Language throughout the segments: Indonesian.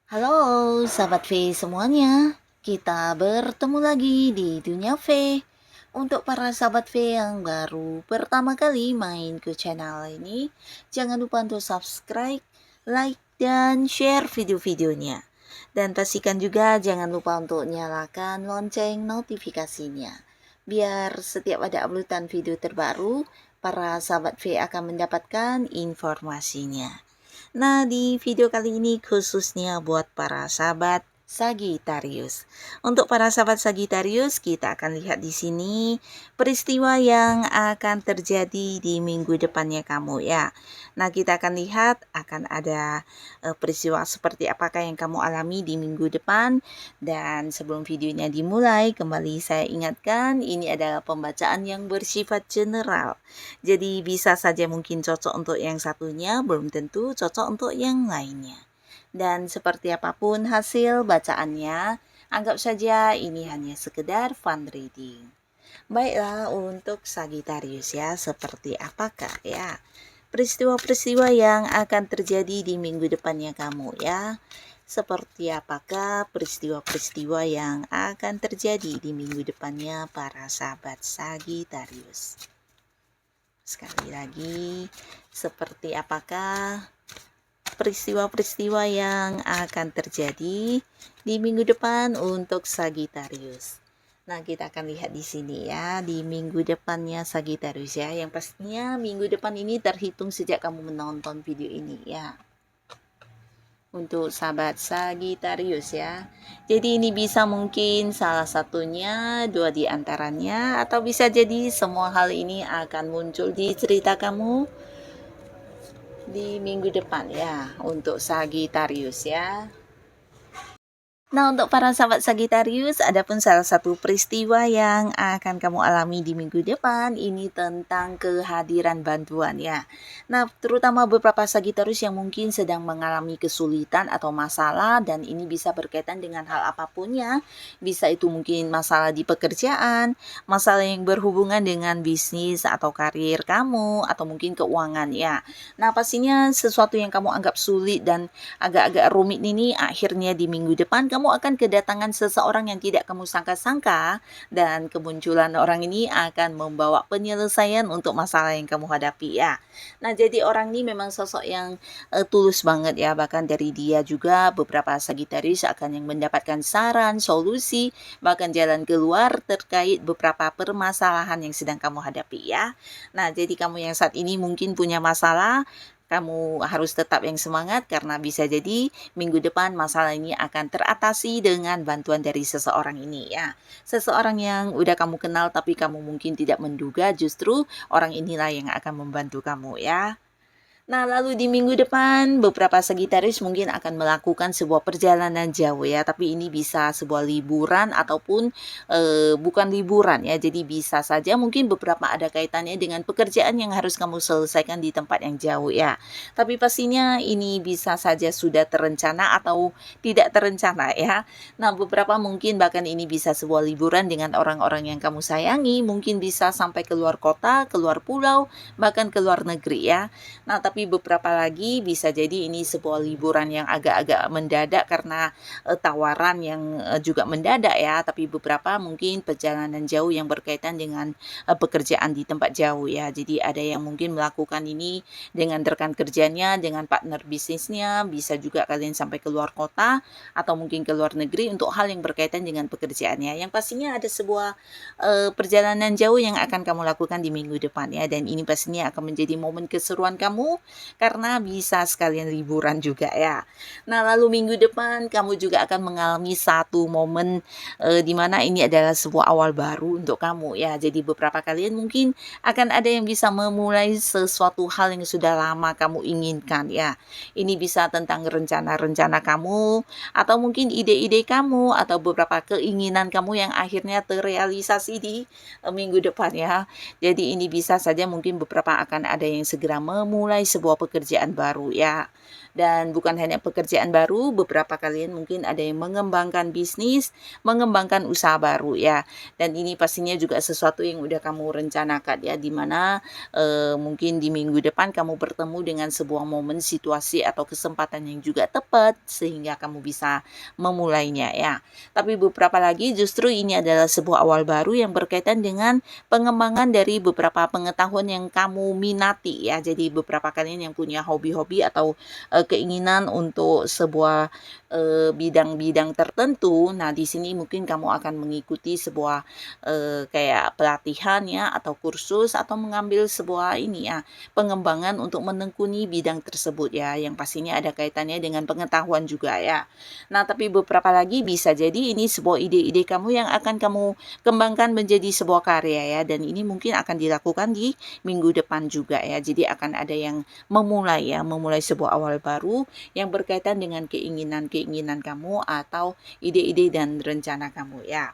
Halo sahabat V semuanya, kita bertemu lagi di Dunia V. Untuk para sahabat V yang baru pertama kali main ke channel ini, jangan lupa untuk subscribe, like, dan share video-videonya. Dan pastikan juga jangan lupa untuk nyalakan lonceng notifikasinya. Biar setiap ada uploadan video terbaru, para sahabat V akan mendapatkan informasinya. Nah, di video kali ini khususnya buat para sahabat Sagittarius. Untuk para sahabat Sagittarius, kita akan lihat di sini peristiwa yang akan terjadi di minggu depannya kamu ya. Nah, kita akan lihat akan ada peristiwa seperti apakah yang kamu alami di minggu depan. Dan sebelum videonya dimulai, kembali saya ingatkan ini adalah pembacaan yang bersifat general. Jadi bisa saja mungkin cocok untuk yang satunya, belum tentu cocok untuk yang lainnya. Dan seperti apapun hasil bacaannya, anggap saja ini hanya sekedar fun reading. Baiklah, untuk Sagittarius ya, seperti apakah ya peristiwa-peristiwa yang akan terjadi di minggu depannya kamu ya? Seperti apakah peristiwa-peristiwa yang akan terjadi di minggu depannya para sahabat Sagittarius? Sekali lagi, seperti apakah peristiwa-peristiwa yang akan terjadi di minggu depan untuk Sagittarius? Nah, kita akan lihat di sini ya, di minggu depannya Sagittarius ya. Yang pastinya minggu depan ini terhitung sejak kamu menonton video ini ya. Untuk sahabat Sagittarius ya. Jadi ini bisa mungkin salah satunya, dua di antaranya, atau bisa jadi semua hal ini akan muncul di cerita kamu di minggu depan ya, untuk Sagittarius ya. Nah, untuk para sahabat Sagittarius, adapun salah satu peristiwa yang akan kamu alami di minggu depan ini tentang kehadiran bantuan ya. Nah, terutama beberapa Sagittarius yang mungkin sedang mengalami kesulitan atau masalah, dan ini bisa berkaitan dengan hal apapun ya. Bisa itu mungkin masalah di pekerjaan, masalah yang berhubungan dengan bisnis atau karir kamu, atau mungkin keuangan ya. Nah, pastinya sesuatu yang kamu anggap sulit dan agak-agak rumit ini akhirnya di minggu depan kamu akan kedatangan seseorang yang tidak kamu sangka-sangka, dan kemunculan orang ini akan membawa penyelesaian untuk masalah yang kamu hadapi ya. Nah, jadi orang ini memang sosok yang tulus banget ya, bahkan dari dia juga beberapa Sagittarius akan yang mendapatkan saran, solusi, bahkan jalan keluar terkait beberapa permasalahan yang sedang kamu hadapi ya. Nah, jadi kamu yang saat ini mungkin punya masalah, kamu harus tetap yang semangat karena bisa jadi minggu depan masalah ini akan teratasi dengan bantuan dari seseorang ini ya. Seseorang yang udah kamu kenal tapi kamu mungkin tidak menduga justru orang inilah yang akan membantu kamu ya. Nah, lalu di minggu depan beberapa Sagittarius mungkin akan melakukan sebuah perjalanan jauh ya, tapi ini bisa sebuah liburan ataupun bukan liburan ya. Jadi bisa saja mungkin beberapa ada kaitannya dengan pekerjaan yang harus kamu selesaikan di tempat yang jauh ya. Tapi pastinya ini bisa saja sudah terencana atau tidak terencana ya. Nah, beberapa mungkin bahkan ini bisa sebuah liburan dengan orang-orang yang kamu sayangi, mungkin bisa sampai keluar kota, keluar pulau, bahkan ke luar negeri ya. Nah, tapi beberapa lagi bisa jadi ini sebuah liburan yang agak-agak mendadak karena tawaran yang juga mendadak ya. Tapi beberapa mungkin perjalanan jauh yang berkaitan dengan pekerjaan di tempat jauh ya. Jadi ada yang mungkin melakukan ini dengan rekan kerjanya, dengan partner bisnisnya, bisa juga kalian sampai keluar kota atau mungkin ke luar negeri untuk hal yang berkaitan dengan pekerjaannya. Yang pastinya ada sebuah perjalanan jauh yang akan kamu lakukan di minggu depan ya. Dan ini pastinya akan menjadi momen keseruan kamu karena bisa sekalian liburan juga ya. Nah, lalu minggu depan kamu juga akan mengalami satu momen di mana ini adalah sebuah awal baru untuk kamu ya. Jadi beberapa kalian mungkin akan ada yang bisa memulai sesuatu hal yang sudah lama kamu inginkan ya. Ini bisa tentang rencana-rencana kamu atau mungkin ide-ide kamu atau beberapa keinginan kamu yang akhirnya terrealisasi di minggu depan ya. Jadi ini bisa saja mungkin beberapa akan ada yang segera memulai sebuah pekerjaan baru ya. Dan bukan hanya pekerjaan baru, beberapa kalian mungkin ada yang mengembangkan bisnis, mengembangkan usaha baru ya. Dan ini pastinya juga sesuatu yang udah kamu rencanakan ya, di mana mungkin di minggu depan kamu bertemu dengan sebuah momen, situasi atau kesempatan yang juga tepat sehingga kamu bisa memulainya ya. Tapi beberapa lagi justru ini adalah sebuah awal baru yang berkaitan dengan pengembangan dari beberapa pengetahuan yang kamu minati ya. Jadi beberapa kalian yang punya hobi-hobi atau keinginan untuk sebuah bidang-bidang tertentu. Nah, di sini mungkin kamu akan mengikuti sebuah kayak pelatihan ya atau kursus atau mengambil sebuah ini ya, pengembangan untuk menekuni bidang tersebut ya, yang pastinya ada kaitannya dengan pengetahuan juga ya. Nah, tapi beberapa lagi bisa jadi ini sebuah ide-ide kamu yang akan kamu kembangkan menjadi sebuah karya ya, dan ini mungkin akan dilakukan di minggu depan juga ya. Jadi akan ada yang memulai sebuah awal baru yang berkaitan dengan keinginan-keinginan kamu atau ide-ide dan rencana kamu ya.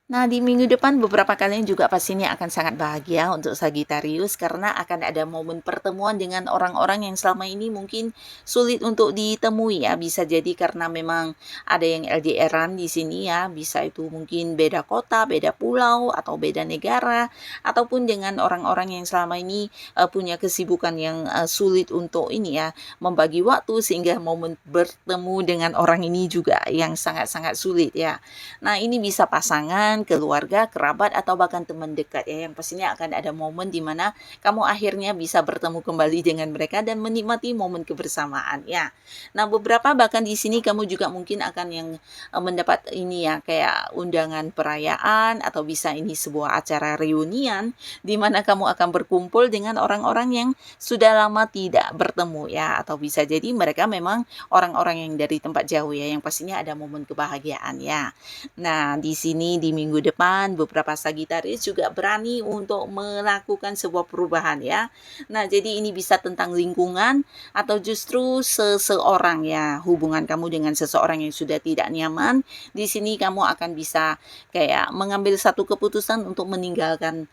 Nah, di minggu depan beberapa kalian juga pastinya akan sangat bahagia untuk Sagittarius karena akan ada momen pertemuan dengan orang-orang yang selama ini mungkin sulit untuk ditemui ya. Bisa jadi karena memang ada yang LDR-an di sini ya, bisa itu mungkin beda kota, beda pulau atau beda negara, ataupun dengan orang-orang yang selama ini punya kesibukan yang sulit untuk ini ya, membagi waktu sehingga momen bertemu dengan orang ini juga yang sangat-sangat sulit ya. Nah, ini bisa pasangan, keluarga, kerabat, atau bahkan teman dekat ya, yang pastinya akan ada momen di mana kamu akhirnya bisa bertemu kembali dengan mereka dan menikmati momen kebersamaan ya. Nah, beberapa bahkan di sini kamu juga mungkin akan yang mendapat ini ya, kayak undangan perayaan atau bisa ini sebuah acara reunian di mana kamu akan berkumpul dengan orang-orang yang sudah lama tidak bertemu ya, atau bisa jadi mereka memang orang-orang yang dari tempat jauh ya, yang pastinya ada momen kebahagiaan ya. Nah, di sini di minggu depan beberapa Sagittarius juga berani untuk melakukan sebuah perubahan ya. Nah, jadi ini bisa tentang lingkungan atau justru seseorang ya, hubungan kamu dengan seseorang yang sudah tidak nyaman. Di sini kamu akan bisa kayak mengambil satu keputusan untuk meninggalkan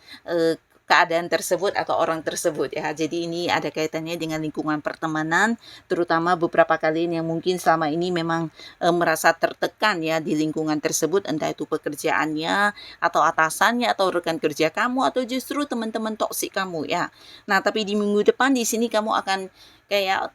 keadaan tersebut atau orang tersebut ya. Jadi ini ada kaitannya dengan lingkungan pertemanan, terutama beberapa kalian yang mungkin selama ini memang merasa tertekan ya di lingkungan tersebut, entah itu pekerjaannya atau atasannya atau rekan kerja kamu atau justru teman-teman toksik kamu ya. Nah, tapi di minggu depan di sini kamu akan kayak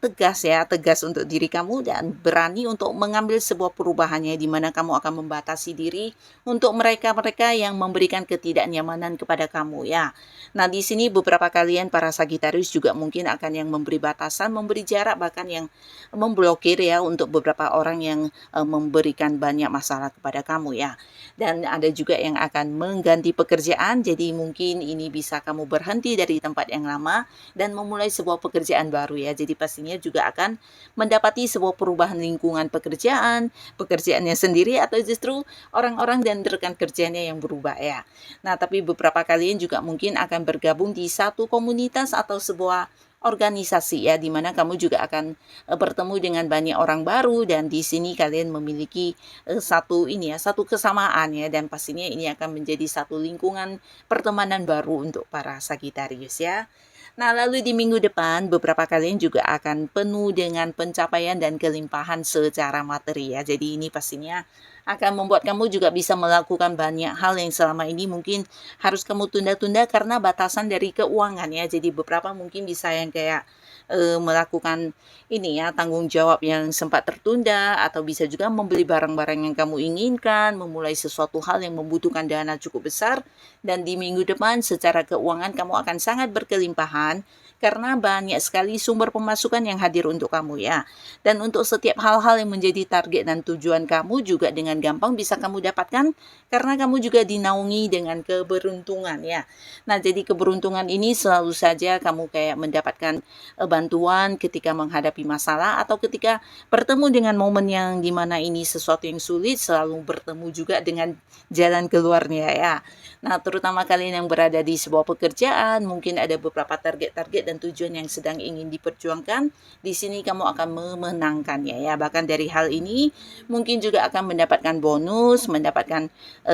tegas untuk diri kamu dan berani untuk mengambil sebuah perubahannya di mana kamu akan membatasi diri untuk mereka-mereka yang memberikan ketidaknyamanan kepada kamu ya. Nah, di sini beberapa kalian para Sagittarius juga mungkin akan yang memberi batasan, memberi jarak, bahkan yang memblokir ya untuk beberapa orang yang memberikan banyak masalah kepada kamu ya. Dan ada juga yang akan mengganti pekerjaan, jadi mungkin ini bisa kamu berhenti dari tempat yang lama dan memulai sebuah pekerjaan baru ya. Jadi pastinya juga akan mendapati sebuah perubahan lingkungan pekerjaannya sendiri atau justru orang-orang dan rekan kerjanya yang berubah ya. Nah, tapi beberapa kalian juga mungkin akan bergabung di satu komunitas atau sebuah organisasi ya, di mana kamu juga akan bertemu dengan banyak orang baru dan di sini kalian memiliki satu kesamaan ya, dan pastinya ini akan menjadi satu lingkungan pertemanan baru untuk para Sagittarius ya. Nah, lalu di minggu depan beberapa kalian juga akan penuh dengan pencapaian dan kelimpahan secara materi ya. Jadi ini pastinya akan membuat kamu juga bisa melakukan banyak hal yang selama ini mungkin harus kamu tunda-tunda karena batasan dari keuangan ya. Jadi beberapa mungkin bisa yang kayak melakukan ini ya, tanggung jawab yang sempat tertunda, atau bisa juga membeli barang-barang yang kamu inginkan, memulai sesuatu hal yang membutuhkan dana cukup besar, dan di minggu depan secara keuangan kamu akan sangat berkelimpahan karena banyak sekali sumber pemasukan yang hadir untuk kamu ya. Dan untuk setiap hal-hal yang menjadi target dan tujuan kamu juga dengan gampang bisa kamu dapatkan karena kamu juga dinaungi dengan keberuntungan ya. Nah, jadi keberuntungan ini selalu saja kamu kayak mendapatkan bantuan ketika menghadapi masalah atau ketika bertemu dengan momen yang dimana ini sesuatu yang sulit, selalu bertemu juga dengan jalan keluarnya ya. Nah, terutama kalian yang berada di sebuah pekerjaan, mungkin ada beberapa target-target dan tujuan yang sedang ingin diperjuangkan. Di sini kamu akan memenangkannya ya. Bahkan dari hal ini mungkin juga akan mendapatkan bonus, mendapatkan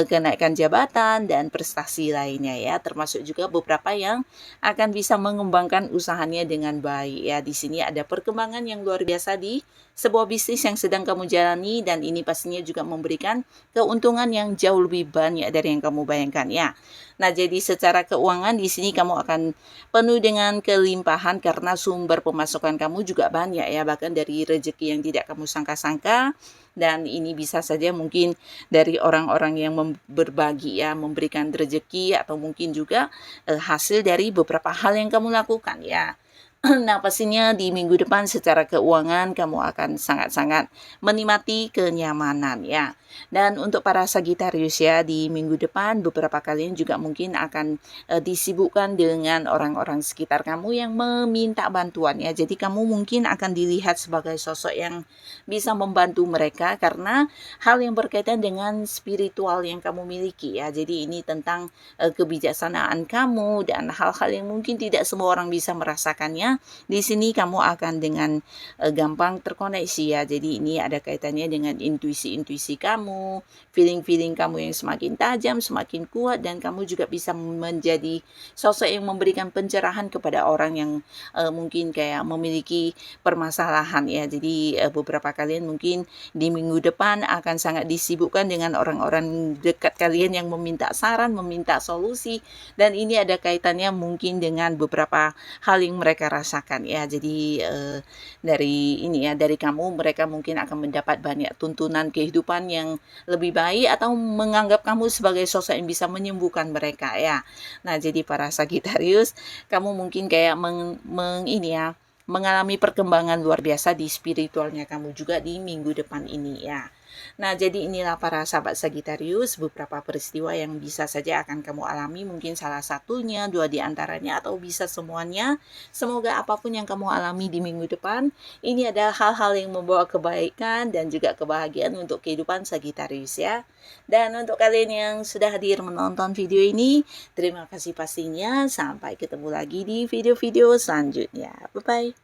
kenaikan jabatan dan prestasi lainnya ya. Termasuk juga beberapa yang akan bisa mengembangkan usahanya dengan baik ya. Di sini ada perkembangan yang luar biasa di sebuah bisnis yang sedang kamu jalani, dan ini pastinya juga memberikan keuntungan yang jauh lebih banyak dari yang kamu bayangkan ya. Nah, jadi secara keuangan di sini kamu akan penuh dengan kelimpahan karena sumber pemasukan kamu juga banyak ya, bahkan dari rezeki yang tidak kamu sangka-sangka. Dan ini bisa saja mungkin dari orang-orang yang berbagi ya, memberikan rezeki, atau mungkin juga hasil dari beberapa hal yang kamu lakukan ya. Nah, pastinya di minggu depan secara keuangan kamu akan sangat-sangat menikmati kenyamanan ya. Dan untuk para Sagitarius ya, di minggu depan beberapa kalian juga mungkin akan disibukkan dengan orang-orang sekitar kamu yang meminta bantuan ya. Jadi kamu mungkin akan dilihat sebagai sosok yang bisa membantu mereka karena hal yang berkaitan dengan spiritual yang kamu miliki ya. Jadi ini tentang kebijaksanaan kamu dan hal-hal yang mungkin tidak semua orang bisa merasakannya. Di sini kamu akan dengan gampang terkoneksi ya. Jadi ini ada kaitannya dengan intuisi-intuisi kamu, feeling-feeling kamu yang semakin tajam, semakin kuat, dan kamu juga bisa menjadi sosok yang memberikan pencerahan kepada orang yang mungkin kayak memiliki permasalahan ya. Jadi beberapa kalian mungkin di minggu depan akan sangat disibukkan dengan orang-orang dekat kalian yang meminta saran, meminta solusi, dan ini ada kaitannya mungkin dengan beberapa hal yang mereka rasakan ya. Jadi dari ini ya, dari kamu mereka mungkin akan mendapat banyak tuntunan kehidupan yang lebih baik, atau menganggap kamu sebagai sosok yang bisa menyembuhkan mereka ya. Nah, jadi para Sagitarius, kamu mungkin kayak mengalami perkembangan luar biasa di spiritualnya kamu juga di minggu depan ini ya. Nah, jadi inilah para sahabat Sagitarius, beberapa peristiwa yang bisa saja akan kamu alami, mungkin salah satunya, dua di antaranya, atau bisa semuanya. Semoga apapun yang kamu alami di minggu depan, ini adalah hal-hal yang membawa kebaikan dan juga kebahagiaan untuk kehidupan Sagitarius ya. Dan untuk kalian yang sudah hadir menonton video ini, terima kasih pastinya. Sampai ketemu lagi di video-video selanjutnya. Bye-bye.